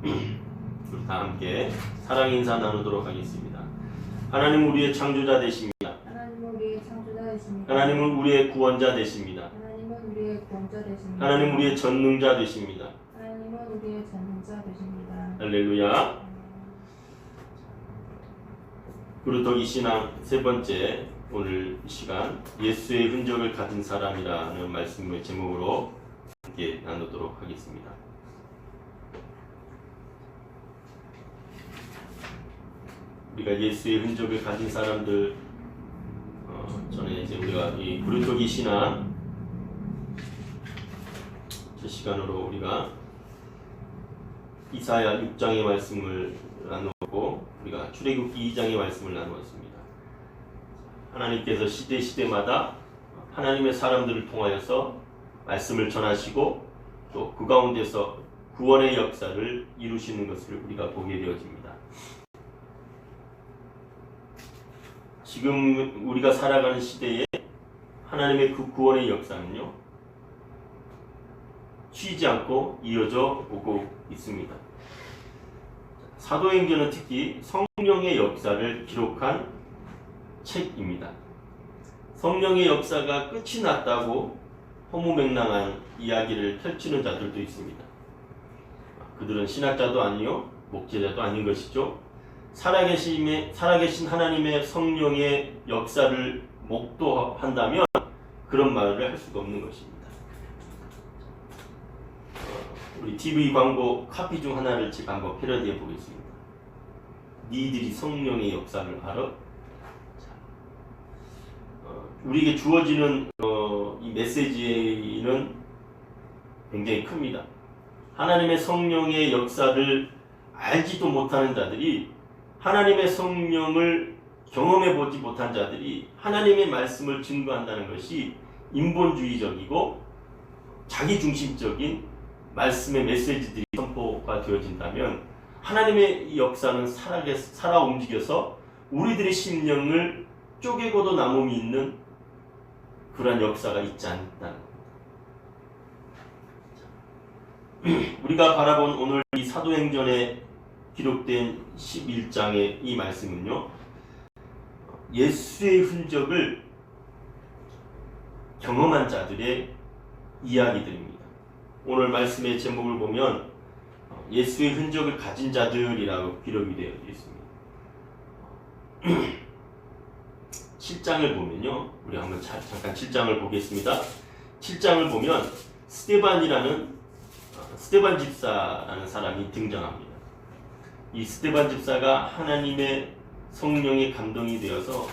우리 다 함께 사랑 인사 나누도록 하겠습니다. 하나님 우리의 창조자 되십니다. 하나님은 우리의 창조자 되십니다. 하나님은 우리의 구원자 되십니다. 하나님은 우리의 구원자 되십니다. 하나님 우리의 전능자 되십니다. 하나님은 우리의 전능자 되십니다. 할렐루야. 그루터기 신앙 세 번째 오늘 이 시간 예수의 흔적을 가진 사람이라는 말씀의 제목으로 함께 나누도록 하겠습니다. 우리가 예수의 흔적을 가진 사람들 전에 이제 우리가 이 그루터기 신앙 제 시간으로 우리가 이사야 6장의 말씀을 나누었고 우리가 출애굽기 2장의 말씀을 나누었습니다. 하나님께서 시대마다 하나님의 사람들을 통하여서 말씀을 전하시고 또 그 가운데서 구원의 역사를 이루시는 것을 우리가 보게 되어집니다. 지금 우리가 살아가는 시대에 하나님의 그 구원의 역사는요 쉬지 않고 이어져 오고 있습니다. 사도행전은 특히 성령의 역사를 기록한 책입니다. 성령의 역사가 끝이 났다고 허무맹랑한 이야기를 펼치는 자들도 있습니다. 그들은 신학자도 아니요 목회자도 아닌 것이죠. 살아계신 하나님의 성령의 역사를 목도한다면 그런 말을 할 수가 없는 것입니다. 우리 TV 광고 카피 중 하나를 제가 한번 패러디해 보겠습니다. 니들이 성령의 역사를 알아? 우리에게 주어지는 이 메시지는 굉장히 큽니다. 하나님의 성령의 역사를 알지도 못하는 자들이 하나님의 성령을 경험해 보지 못한 자들이 하나님의 말씀을 증거한다는 것이 인본주의적이고 자기중심적인 말씀의 메시지들이 선포가 되어진다면 하나님의 이 역사는 살아 움직여서 우리들의 심령을 쪼개고도 남음이 있는 그러한 역사가 있지 않다는 겁니다. 우리가 바라본 오늘 이 사도행전에 기록된 11장의 이 말씀은요 예수의 흔적을 경험한 자들의 이야기들입니다. 오늘 말씀의 제목을 보면 예수의 흔적을 가진 자들이라고 기록이 되어 있습니다. 7장을 보면요 우리 한번 잠깐 7장을 보겠습니다. 7장을 보면 스데반 집사라는 사람이 등장합니다. 이 스데반 집사가 하나님의 성령에 감동이 되어서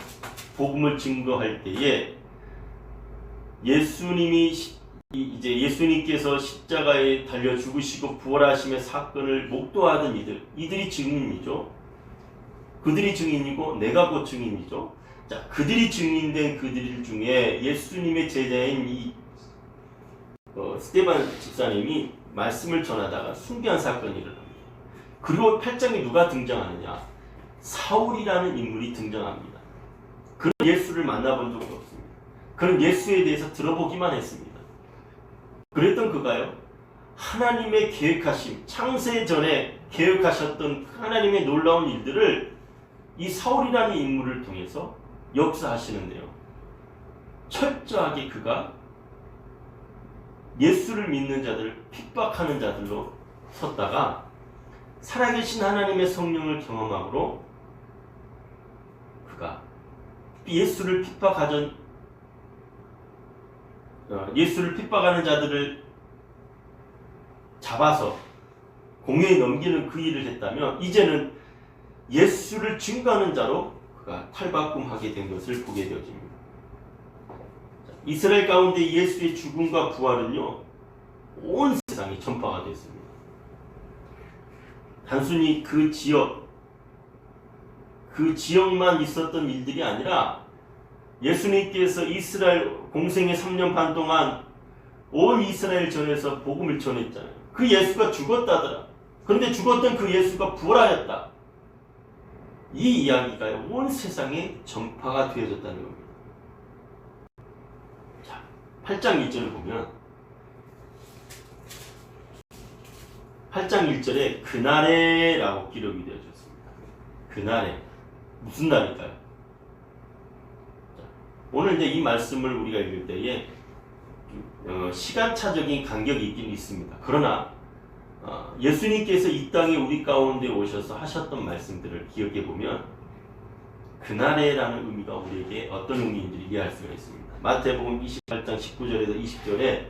복음을 증거할 때에 예수님께서 십자가에 달려 죽으시고 부활하심의 사건을 목도하던 이들이 증인이죠. 그들이 증인이고 내가 곧 증인이죠. 자, 그들이 증인된 그들 중에 예수님의 제자인 이 스데반 집사님이 말씀을 전하다가 순교한 사건이 일어납니다. 그리고 8장에 누가 등장하느냐? 사울이라는 인물이 등장합니다. 그는 예수를 만나본 적이 없습니다. 그는 예수에 대해서 들어보기만 했습니다. 그랬던 그가요 하나님의 계획하심, 창세 전에 계획하셨던 하나님의 놀라운 일들을 이 사울이라는 인물을 통해서 역사하시는데요 철저하게 그가 예수를 믿는 자들을 핍박하는 자들로 섰다가 살아계신 하나님의 성령을 경험함으로 그가 예수를 핍박하는 자들을 잡아서 공회에 넘기는 그 일을 했다면 이제는 예수를 증거하는 자로 그가 탈바꿈하게 된 것을 보게 되어집니다. 이스라엘 가운데 예수의 죽음과 부활은요 온 세상에 전파가 됐습니다. 단순히 그 지역만 있었던 일들이 아니라 예수님께서 이스라엘 공생의 3년 반 동안 온 이스라엘 전에서 복음을 전했잖아요. 그 예수가 죽었다더라. 그런데 죽었던 그 예수가 부활하였다. 이 이야기가 온 세상에 전파가 되어졌다는 겁니다. 자, 8장 2절을 보면 8장 1절에 그날에라고 기록이 되어졌습니다. 그날에 무슨 날일까요? 자, 오늘 이제 이 말씀을 우리가 읽을 때에 시간차적인 간격이 있긴 있습니다. 그러나 예수님께서 이 땅에 우리 가운데 오셔서 하셨던 말씀들을 기억해 보면 그날에라는 의미가 우리에게 어떤 의미인지를 이해할 수가 있습니다. 마태복음 28장 19절에서 20절에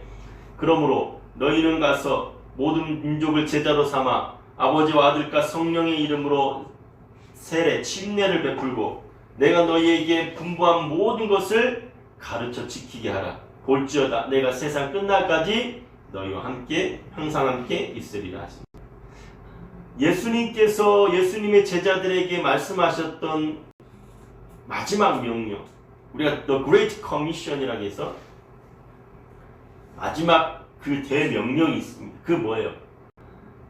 그러므로 너희는 가서 모든 민족을 제자로 삼아 아버지와 아들과 성령의 이름으로 세례, 침례를 베풀고 내가 너희에게 분부한 모든 것을 가르쳐 지키게 하라. 볼지어다 내가 세상 끝날까지 너희와 함께 항상 함께 있으리라 하십니다. 예수님께서 예수님의 제자들에게 말씀하셨던 마지막 명령, 우리가 The Great Commission이라고 해서 마지막 그 대명령이 있습니다. 그 뭐예요?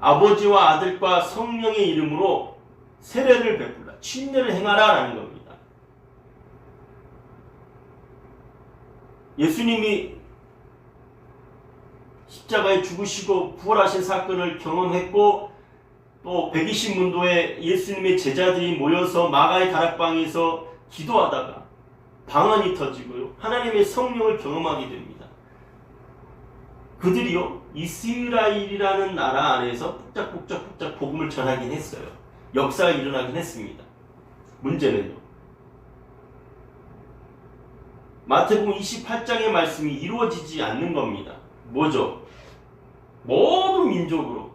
아버지와 아들과 성령의 이름으로 세례를 베풀라, 침례를 행하라 라는 겁니다. 예수님이 십자가에 죽으시고 부활하신 사건을 경험했고 또 120문도에 예수님의 제자들이 모여서 마가의 다락방에서 기도하다가 방언이 터지고요. 하나님의 성령을 경험하게 됩니다. 그들이요. 이스라엘이라는 나라 안에서 복잡 복음을 전하긴 했어요. 역사가 일어나긴 했습니다. 문제는요. 마태복음 28장의 말씀이 이루어지지 않는 겁니다. 뭐죠? 모든 민족으로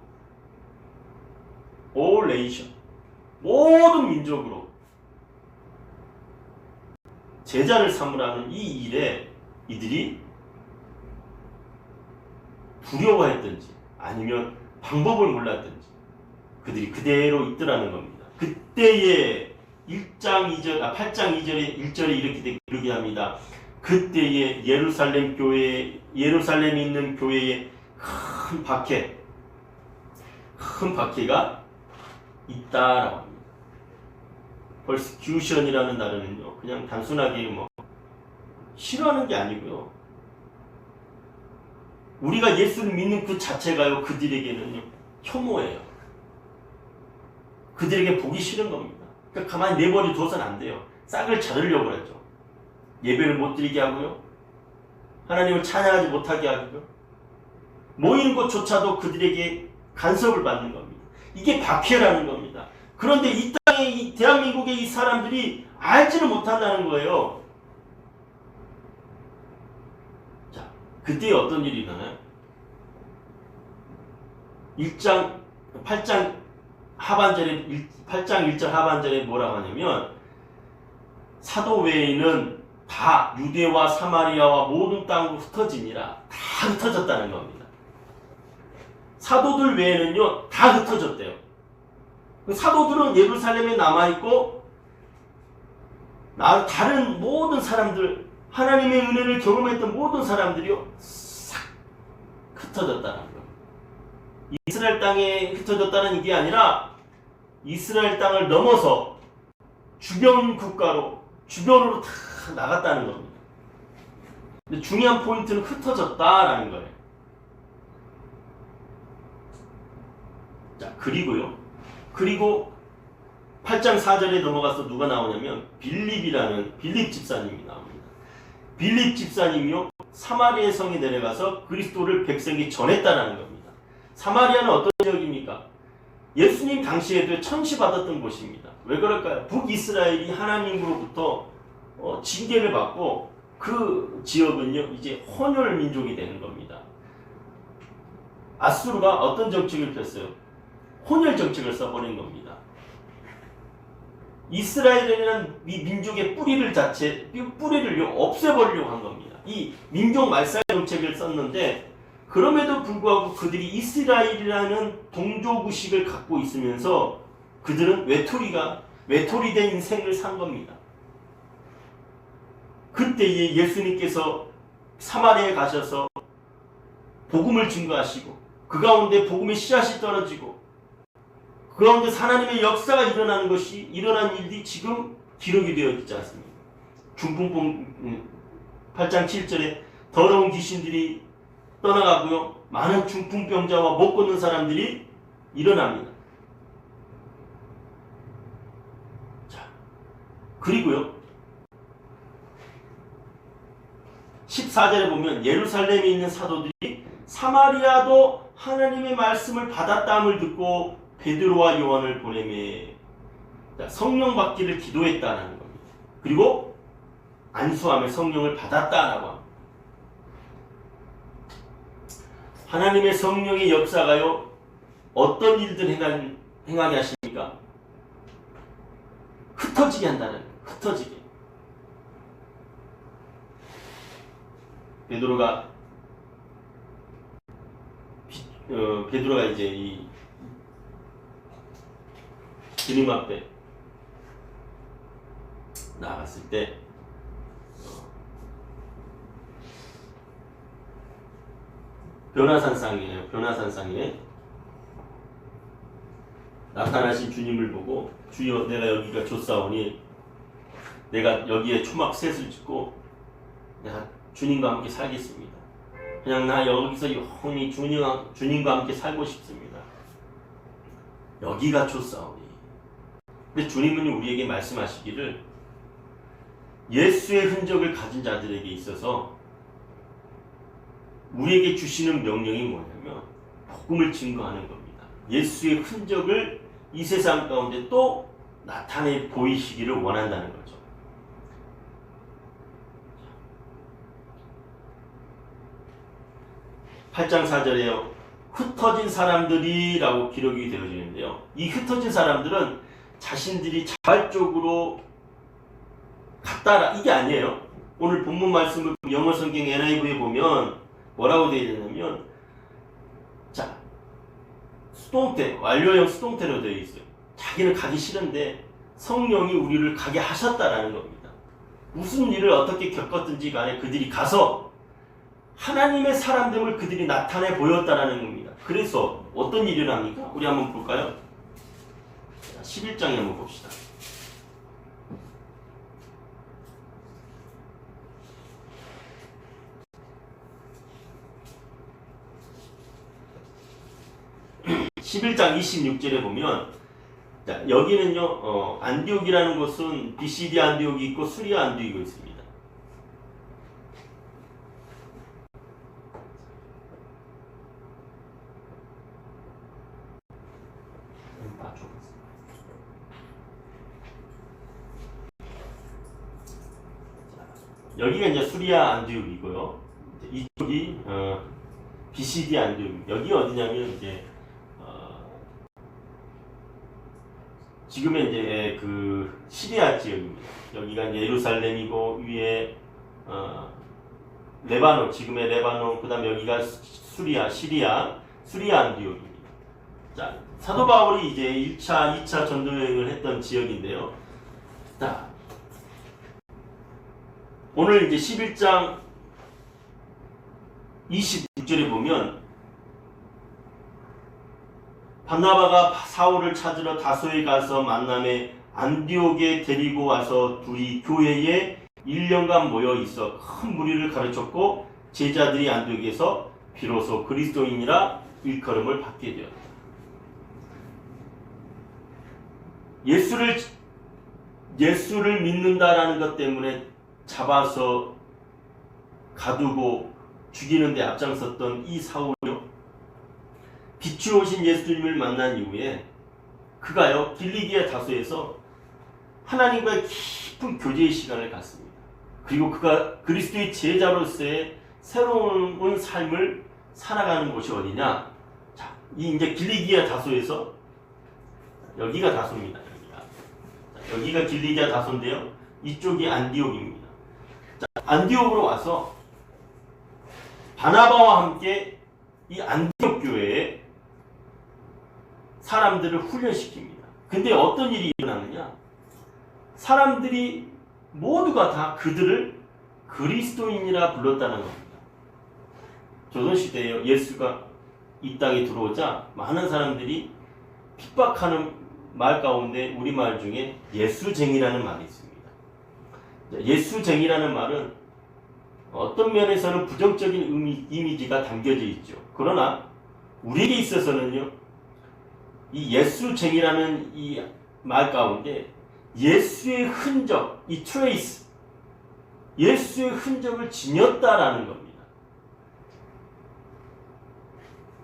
all nation 모든 민족으로 제자를 삼으라는 이 일에 이들이 두려워했든지 아니면 방법을 몰랐든지 그들이 그대로 있더라는 겁니다. 그때에 8장 2절에 1절에 이렇게 합니다. 그때에 예루살렘에 있는 교회에 큰 박해가 있다라고 합니다. persecution이라는 단어는요, 그냥 단순하게 싫어하는 게 아니고요. 우리가 예수를 믿는 그 자체가요, 그들에게는요, 혐오예요. 그들에게 보기 싫은 겁니다. 그러니까 가만히 내버려 둬서는 안 돼요. 싹을 자르려고 그랬죠. 예배를 못 드리게 하고요. 하나님을 찬양하지 못하게 하고요. 모이는 것조차도 그들에게 간섭을 받는 겁니다. 이게 박해라는 겁니다. 그런데 이 땅에, 이 대한민국의 이 사람들이 알지를 못한다는 거예요. 자, 그때 어떤 일이 일어나요? 8장 1절 하반절에 뭐라고 하냐면 사도 외에는 다 유대와 사마리아와 모든 땅으로 흩어지니라. 다 흩어졌다는 겁니다. 사도들 외에는요, 다 흩어졌대요. 사도들은 예루살렘에 남아있고 다른 모든 사람들, 하나님의 은혜를 경험했던 모든 사람들이요, 싹 흩어졌다는 거예요. 이스라엘 땅에 흩어졌다는 게 아니라 이스라엘 땅을 넘어서 주변으로 다 나갔다는 겁니다. 근데 중요한 포인트는 흩어졌다라는 거예요. 자, 그리고 8장 4절에 넘어가서 누가 나오냐면 빌립 집사님이 나옵니다. 빌립 집사님이요, 사마리아 성에 내려가서 그리스도를 백성에게 전했다라는 겁니다. 사마리아는 어떤 지역입니까? 예수님 당시에도 천시받았던 곳입니다. 왜 그럴까요? 북이스라엘이 하나님으로부터 징계를 받고 그 지역은요, 이제 혼혈 민족이 되는 겁니다. 아수르가 어떤 정책을 폈어요? 혼혈 정책을 써버린 겁니다. 이스라엘이라는 이 민족의 뿌리를 없애버리려고 한 겁니다. 이 민족 말살 정책을 썼는데, 그럼에도 불구하고 그들이 이스라엘이라는 동족의식을 갖고 있으면서 그들은 외톨이된 인생을 산 겁니다. 그때에 예수님께서 사마리아에 가셔서 복음을 증거하시고 그 가운데 복음의 씨앗이 떨어지고 그 가운데 하나님의 역사가 일어난 일이 지금 기록이 되어 있지 않습니까? 중풍병 8장 7절에 더러운 귀신들이 떠나가고요, 많은 중풍병자와 못 걷는 사람들이 일어납니다. 자, 그리고요. 14절에 보면 예루살렘에 있는 사도들이 사마리아도 하나님의 말씀을 받았다함을 듣고 베드로와 요한을 보내매 성령 받기를 기도했다는 겁니다. 그리고 안수함에 성령을 받았다라고 합니다. 하나님의 성령의 역사가요 어떤 일들 행하게 하십니까? 흩어지게 한다는 거예요. 흩어지게. 베드로가 이제 이 주님 앞에 나갔을 때 변화산상에 나타나신 주님을 보고 주여 내가 여기가 좋사오니 내가 여기에 초막 셋을 짓고 내가 주님과 함께 살겠습니다. 그냥 나 여기서 영원히 주님과 함께 살고 싶습니다. 여기가 좋사오니. 근데 주님은 우리에게 말씀하시기를 예수의 흔적을 가진 자들에게 있어서 우리에게 주시는 명령이 뭐냐면 복음을 증거하는 겁니다. 예수의 흔적을 이 세상 가운데 또 나타내 보이시기를 원한다는 거죠. 8장 4절에요. 흩어진 사람들이라고 기록이 되어지는데요. 이 흩어진 사람들은 자신들이 자발적으로 갔다라 이게 아니에요. 오늘 본문 말씀을 영어 성경 NIV에 보면 뭐라고 되어 있냐면 자 수동태 완료형 수동태로 되어 있어요. 자기는 가기 싫은데 성령이 우리를 가게 하셨다라는 겁니다. 무슨 일을 어떻게 겪었든지 간에 그들이 가서 하나님의 사람됨을 그들이 나타내 보였다라는 겁니다. 그래서 어떤 일이 일어납니까? 우리 한번 볼까요? 11장에 한번 봅시다. (11장) 26절에 보면 자, 여기는요 안디옥이라는 곳은 BCD 안디옥이 있고 수리아 안디옥이 있습니다. 여기가 이제 수리아 안디옥이고요. 이쪽이 BCD 안디옥. 여기 어디냐면 이제 지금의 이제 그 시리아 지역입니다. 여기가 이제 예루살렘이고 위에 레바논, 지금의 레바논, 그다음에 여기가 시리아 안디옥입니다. 자, 사도 바울이 이제 1차, 2차 전도 여행을 했던 지역인데요. 자, 오늘 이제 11장 26절에 보면 바나바가 사울을 찾으러 다소에 가서 만남에 안디옥에 데리고 와서 둘이 교회에 1년간 모여 있어 큰 무리를 가르쳤고 제자들이 안디옥에서 비로소 그리스도인이라 일컬음을 받게 되었다. 예수를 믿는다라는 것 때문에 잡아서 가두고 죽이는 데 앞장섰던 이 사울이요. 빛이 오신 예수님을 만난 이후에 그가요 길리기아 다소에서 하나님과의 깊은 교제의 시간을 갖습니다. 그리고 그가 그리스도의 제자로서의 새로운 삶을 살아가는 곳이 어디냐? 자, 이 이제 길리기아 다소에서 여기가 다소입니다. 여기가 길리기아 다소인데요. 이쪽이 안디옥입니다. 자, 안디옥으로 와서 바나바와 함께 이 안디옥 교회에 사람들을 훈련시킵니다. 근데 어떤 일이 일어나느냐? 사람들이 모두가 다 그들을 그리스도인이라 불렀다는 겁니다. 조선시대에 예수가 이 땅에 들어오자 많은 사람들이 핍박하는 말 가운데 우리말 중에 예수쟁이라는 말이 있습니다. 예수쟁이라는 말은 어떤 면에서는 부정적인 이미지가 담겨져 있죠. 그러나 우리에게 있어서는요, 이 예수쟁이라는 이 말 가운데 예수의 흔적, 이 트레이스, 예수의 흔적을 지녔다라는 겁니다.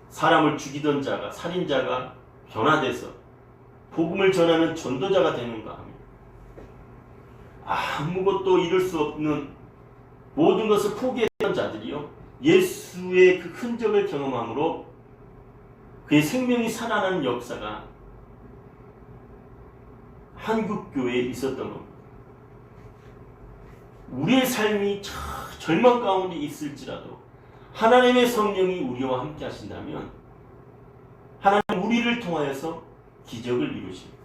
사람을 죽이던 자가, 살인자가 변화돼서 복음을 전하는 전도자가 되는가 합니다. 아무것도 이룰 수 없는 모든 것을 포기했던 자들이요, 예수의 그 흔적을 경험함으로 그의 생명이 살아나는 역사가 한국교회에 있었던 겁니다. 우리의 삶이 절망 가운데 있을지라도 하나님의 성령이 우리와 함께 하신다면 하나님 우리를 통하여서 기적을 이루십니다.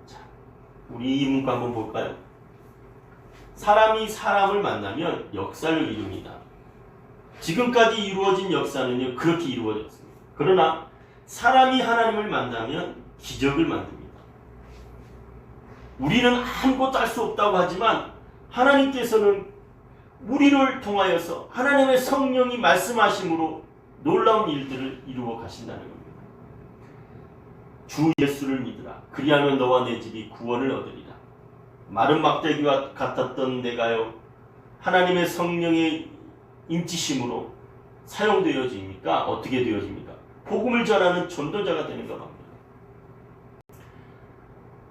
자, 우리 이 문구 한번 볼까요? 사람이 사람을 만나면 역사를 이룹니다. 지금까지 이루어진 역사는요, 그렇게 이루어졌습니다. 그러나 사람이 하나님을 만나면 기적을 만듭니다. 우리는 아무것도 할 수 없다고 하지만 하나님께서는 우리를 통하여서 하나님의 성령이 말씀하심으로 놀라운 일들을 이루어 가신다는 겁니다. 주 예수를 믿으라. 그리하면 너와 내 집이 구원을 얻으리라. 마른 막대기와 같았던 내가요, 하나님의 성령의 인치심으로 사용되어집니까? 어떻게 되어집니까? 복음을 전하는 전도자가 되는가 합니다.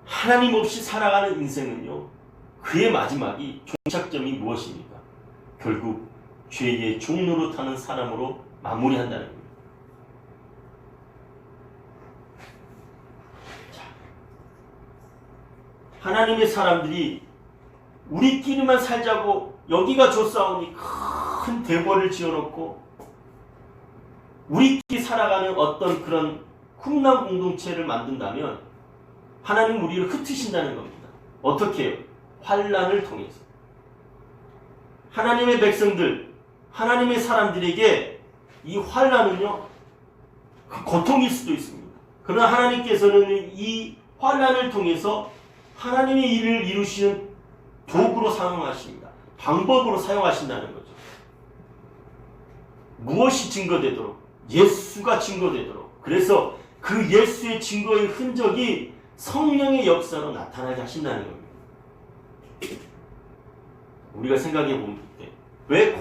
하나님 없이 살아가는 인생은요, 그의 마지막이 종착점이 무엇입니까? 결국 죄의 종로로 타는 사람으로 마무리한다는 겁니다. 자, 하나님의 사람들이 우리끼리만 살자고 여기가 좋사오니 큰 대궐을 지어놓고 우리끼리 살아가는 어떤 그런 쿵남 공동체를 만든다면 하나님 우리를 흩으신다는 겁니다. 어떻게 해요? 환난을 통해서. 하나님의 백성들, 하나님의 사람들에게 이 환난은요, 고통일 수도 있습니다. 그러나 하나님께서는 이 환난을 통해서 하나님의 일을 이루시는 도구로 사용하십니다. 방법으로 사용하신다는 거죠. 무엇이 증거되도록? 예수가 증거되도록. 그래서 그 예수의 증거의 흔적이 성령의 역사로 나타나게 하신다는 겁니다. 우리가 생각해 볼 때, 왜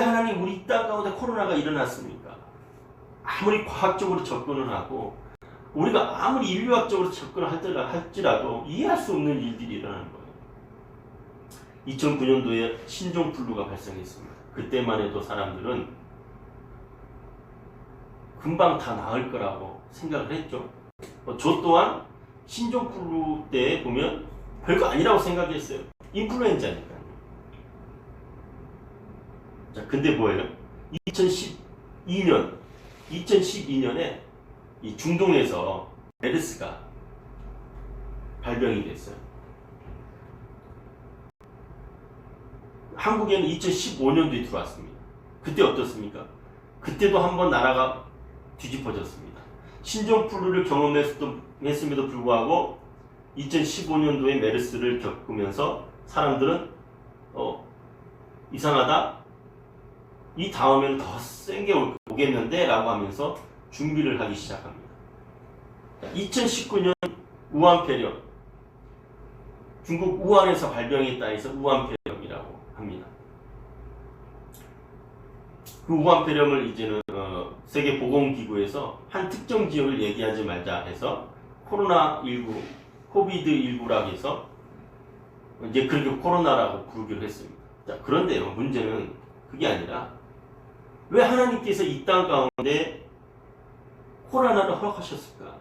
하나님 우리 땅 가운데 코로나가 일어났습니까? 아무리 과학적으로 접근을 하고 우리가 아무리 인류학적으로 접근을 할지라도 이해할 수 없는 일들이 일어나는 거예요. 2009년도에 신종플루가 발생했습니다. 그때만 해도 사람들은 금방 다 나을 거라고 생각을 했죠. 저 또한 신종플루 때 보면 별거 아니라고 생각했어요. 인플루엔자니까요. 자, 근데 뭐예요? 2012년에 이 중동에서 메르스가 발병이 됐어요. 한국에는 2015년도에 들어왔습니다. 그때 어떻습니까? 그때도 한번 나라가 뒤집어졌습니다. 신종플루를 경험했음에도 불구하고 2015년도에 메르스를 겪으면서 사람들은 이상하다, 이 다음에는 더 센 게 오겠는데 라고 하면서 준비를 하기 시작합니다. 2019년 우한폐렴, 중국 우한에서 발병했다 해서 우한폐렴이라고 합니다. 그 우한폐렴을 이제는 세계보건기구에서 한 특정 지역을 얘기하지 말자 해서 코로나19, 코비드19라고 해서 이제 그렇게 코로나라고 부르기로 했습니다. 자, 그런데요, 문제는 그게 아니라 왜 하나님께서 이 땅 가운데 코로나를 허락하셨을까?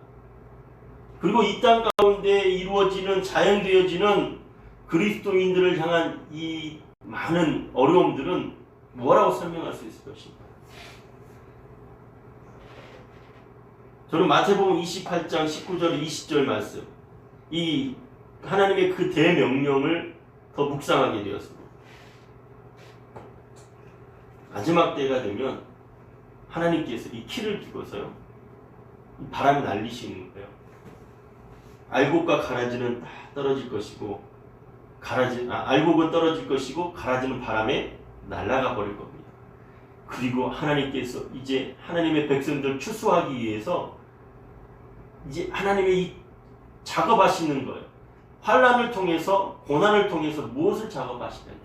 그리고 이 땅 가운데 이루어지는, 자연되어지는 그리스도인들을 향한 이 많은 어려움들은 뭐라고 설명할 수 있을 것인가? 저는 마태복음 28장 19절 20절 말씀, 이 하나님의 그 대명령을 더 묵상하게 되었습니다. 마지막 때가 되면 하나님께서 이 키를 두고서요, 이 바람이 날리시는 거예요. 알곡과 가라지는 다 떨어질 것이고, 알곡은 떨어질 것이고 가라지는 바람에 날아가 버릴 겁니다. 그리고 하나님께서 이제 하나님의 백성들 추수하기 위해서 이제 하나님의 이 작업하시는 거예요. 환난을 통해서, 고난을 통해서 무엇을 작업하시느냐.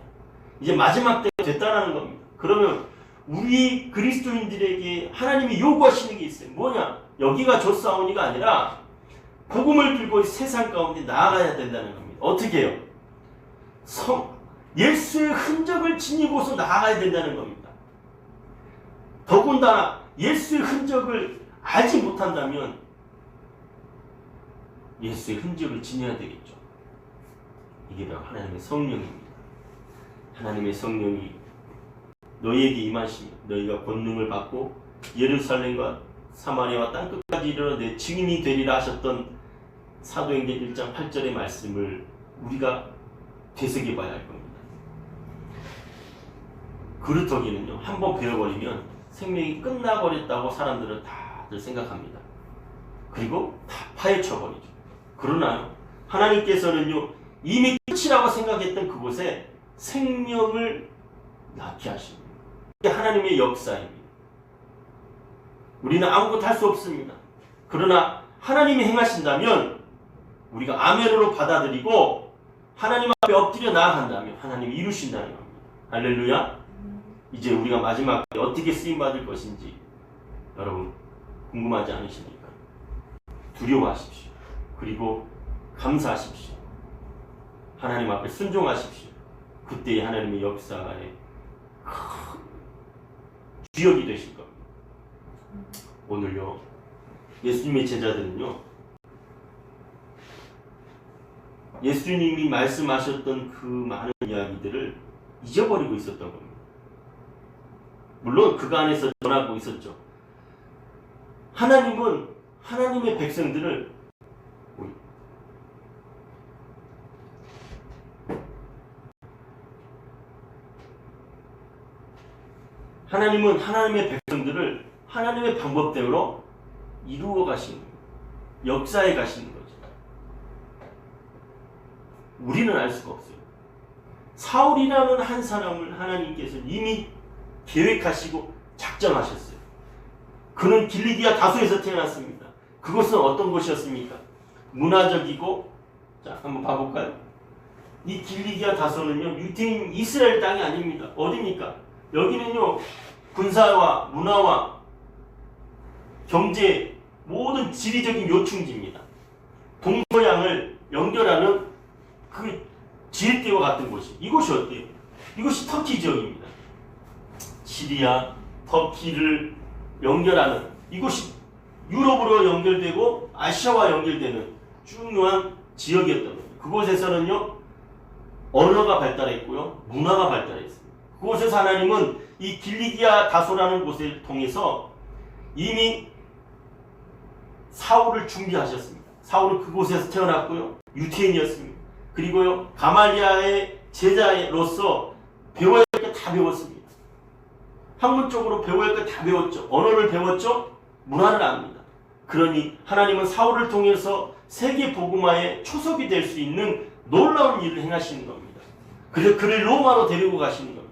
이제 마지막 때가 됐다라는 겁니다. 그러면 우리 그리스도인들에게 하나님이 요구하시는 게 있어요. 뭐냐? 여기가 좋사오니가 아니라 복음을 들고 세상 가운데 나아가야 된다는 겁니다. 어떻게 해요? 예수의 흔적을 지니고서 나아가야 된다는 겁니다. 더군다나 예수의 흔적을 알지 못한다면 예수의 흔적을 지녀야 되겠죠. 이게 바로 하나님의 성령입니다. 하나님의 성령이 너희에게 임하시며 너희가 권능을 받고 예루살렘과 사마리아와 땅끝까지 이르러 내 증인이 되리라 하셨던 사도행전 1장 8절의 말씀을 우리가 되새겨봐야 할 겁니다. 그렇다기는요, 한번 배워버리면 생명이 끝나버렸다고 사람들은 다들 생각합니다. 그리고 다 파헤쳐버리죠. 그러나 하나님께서는요, 이미 끝이라고 생각했던 그곳에 생명을 낳게 하십니다. 이게 하나님의 역사입니다. 우리는 아무것도 할 수 없습니다. 그러나 하나님이 행하신다면 우리가 아멘으로 받아들이고 하나님 앞에 엎드려 나아간다면 하나님이 이루신다는 겁니다. 할렐루야. 이제 우리가 마지막에 어떻게 쓰임받을 것인지 여러분 궁금하지 않으십니까? 두려워하십시오. 그리고 감사하십시오. 하나님 앞에 순종하십시오. 그때의 하나님의 역사에 큰 주역이 되실 겁니다. 오늘요, 예수님의 제자들은요, 예수님이 말씀하셨던 그 많은 이야기들을 잊어버리고 있었던 겁니다. 물론 그 안에서 전하고 있었죠. 하나님은 하나님의 백성들을 하나님은 하나님의 백성들을 하나님의 방법대로 이루어 가시는 거예요. 역사에 가시는 거죠. 우리는 알 수가 없어요. 사울이라는 한 사람을 하나님께서 이미 계획하시고 작정하셨어요. 그는 길리기아 다소에서 태어났습니다. 그것은 어떤 곳이었습니까? 문화적이고, 자, 한번 봐볼까요? 이 길리기아 다소는요, 유대인 이스라엘 땅이 아닙니다. 어디입니까? 여기는요, 군사와 문화와 경제, 모든 지리적인 요충지입니다. 동서양을 연결하는 그 지렛대와 같은 곳이, 이곳이 어때요? 이곳이 터키 지역입니다. 시리아, 터키를 연결하는 이곳이 유럽으로 연결되고 아시아와 연결되는 중요한 지역이었던 겁니다. 그곳에서는요, 언어가 발달했고요, 문화가 발달했습니다. 그곳에서 하나님은 이 길리기아 다소라는 곳을 통해서 이미 사울을 준비하셨습니다. 사울은 그곳에서 태어났고요, 유태인이었습니다. 그리고요, 가말리아의 제자로서 배워야 할 게 다 배웠습니다. 학문적으로 배워야 할 게 다 배웠죠. 언어를 배웠죠. 문화를 압니다. 그러니 하나님은 사울을 통해서 세계 복음화의 초석이 될 수 있는 놀라운 일을 행하시는 겁니다. 그래서 그를 로마로 데리고 가시는 겁니다.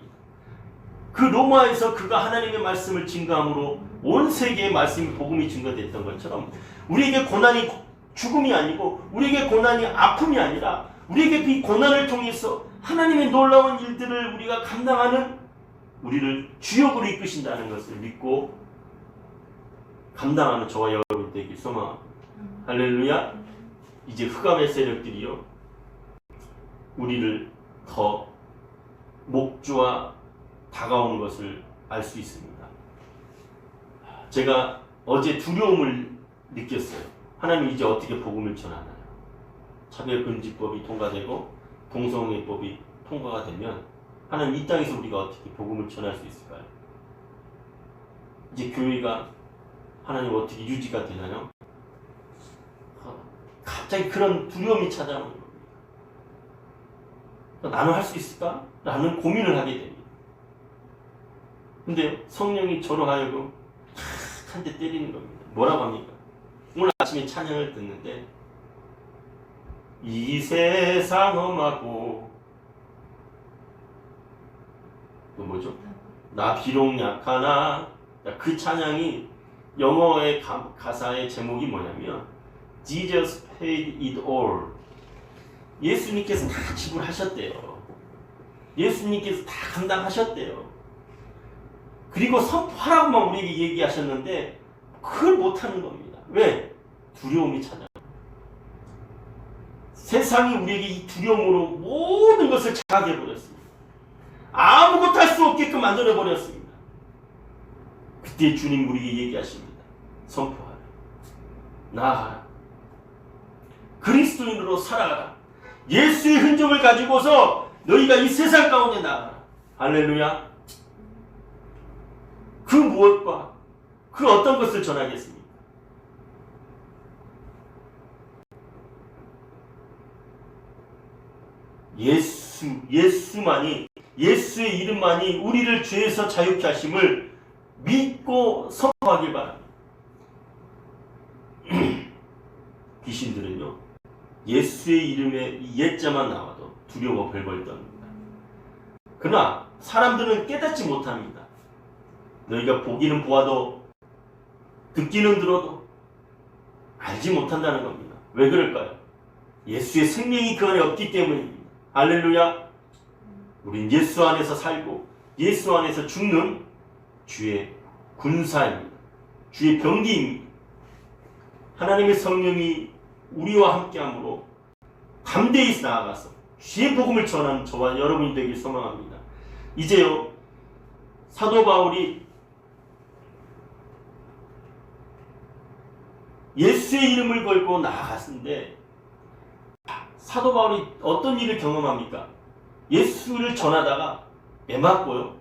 그 로마에서 그가 하나님의 말씀을 증거함으로 온 세계의 말씀이 복음이 증거됐던 것처럼 우리에게 고난이 죽음이 아니고 우리에게 고난이 아픔이 아니라 우리에게 그 고난을 통해서 하나님의 놀라운 일들을 우리가 감당하는 우리를 주역으로 이끄신다는 것을 믿고 감당하는 저와 여러분 되길 소망합니다. 할렐루야. 이제 흑암의 세력들이요, 우리를 더 목주와 다가오는 것을 알 수 있습니다. 제가 어제 두려움을 느꼈어요. 하나님 이제 어떻게 복음을 전하나요? 차별금지법이 통과되고 동성애법이 통과가 되면 하나님 이 땅에서 우리가 어떻게 복음을 전할 수 있을까요? 이제 교회가 하나님 어떻게 유지가 되나요? 갑자기 그런 두려움이 찾아오는 겁니다. 나는 할 수 있을까? 라는 고민을 하게 됩니다. 근데 성령이 저로 하여금 한 대 때리는 겁니다. 뭐라고 합니까? 오늘 아침에 찬양을 듣는데 이 세상 험하고 또 뭐죠? 나 비록 약하나, 그 찬양이 영어의 가사의 제목이 뭐냐면 Jesus paid it all. 예수님께서 다 지불하셨대요. 예수님께서 다 감당하셨대요. 그리고 선포하라고만 우리에게 얘기하셨는데 그걸 못하는 겁니다. 왜? 두려움이 찾아요. 세상이 우리에게 이 두려움으로 모든 것을 장악해버렸습니다. 아무것도 할 수 없게끔 만들어버렸습니다. 그때 주님 우리에게 얘기하십니다. 선포하라. 나아가라. 그리스도인으로 살아가라. 예수의 흔적을 가지고서 너희가 이 세상 가운데 나아가라. 할렐루야. 그 무엇과 그 어떤 것을 전하겠습니까? 예수만이, 예수의 이름만이 우리를 죄에서 자유케 하심을 믿고 선포하길 바랍니다. 귀신들은요, 예수의 이름에 옛자만 나와도 두려워 벌벌 떱니다. 그러나 사람들은 깨닫지 못합니다. 너희가 보기는 보아도 듣기는 들어도 알지 못한다는 겁니다. 왜 그럴까요? 예수의 생명이 그 안에 없기 때문입니다. 할렐루야. 우린 예수 안에서 살고 예수 안에서 죽는 주의 군사입니다. 주의 병기입니다. 하나님의 성령이 우리와 함께함으로 담대히 나아가서 주의 복음을 전하는 저와 여러분이 되길 소망합니다. 이제요, 사도 바울이 예수의 이름을 걸고 나아갔는데 사도 바울이 어떤 일을 경험합니까? 예수를 전하다가 매 맞고요,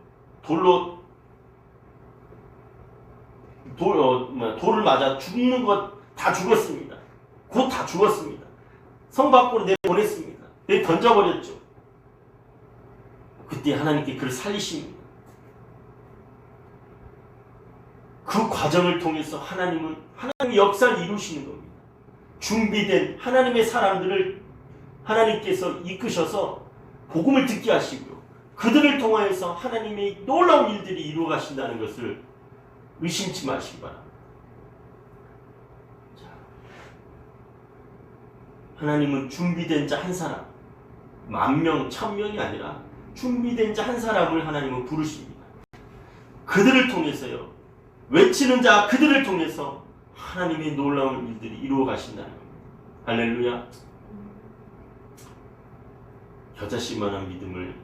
돌을 맞아 죽는 것 다 죽었습니다. 곧 다 죽었습니다. 성 밖으로 내보냈습니다. 던져버렸죠. 그때 하나님께 그를 살리십니다. 그 과정을 통해서 하나님의 역사를 이루시는 겁니다. 준비된 하나님의 사람들을 하나님께서 이끄셔서 복음을 듣게 하시고요, 그들을 통하여서 하나님의 놀라운 일들이 이루어 가신다는 것을 의심치 마시기 바랍니다. 하나님은 준비된 자 한 사람, 10,000명, 1,000명이 아니라 준비된 자 한 사람을 하나님은 부르십니다. 그들을 통해서요, 외치는 자 그들을 통해서 하나님의 놀라운 일들이 이루어 가신다는 겁니다. 할렐루야. 겨자씨만한 믿음을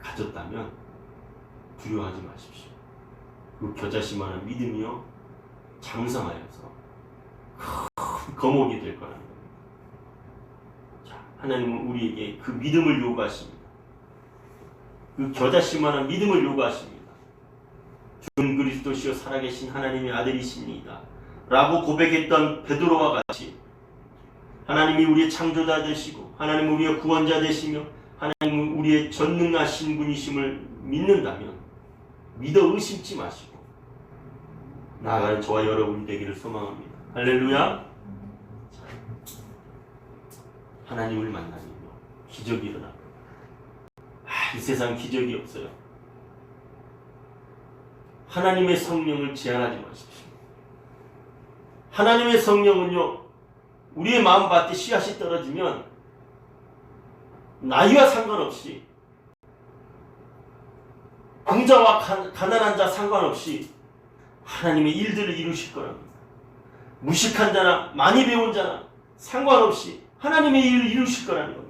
가졌다면 두려워하지 마십시오. 그 겨자씨만한 믿음이요, 장성하여서 큰 거목이 될 거라는 겁니다. 자, 하나님은 우리에게 그 믿음을 요구하십니다. 그 겨자씨만한 믿음을 요구하십니다. 주는 그리스도시요 살아계신 하나님의 아들이십니다 라고 고백했던 베드로와 같이 하나님이 우리의 창조자 되시고 하나님은 우리의 구원자 되시며 하나님은 우리의 전능하신 분이심을 믿는다면 믿어 의심치 마시고 나아가는 저와 여러분이 되기를 소망합니다. 할렐루야. 하나님을 만나면요, 기적이 일어납니다. 이 세상 기적이 없어요. 하나님의 성령을 제한하지 마십시오. 하나님의 성령은요, 우리의 마음밭에 씨앗이 떨어지면 나이와 상관없이, 부자와 가난한 자 상관없이 하나님의 일들을 이루실 거랍니다. 무식한 자나 많이 배운 자나 상관없이 하나님의 일을 이루실 거라는 겁니다.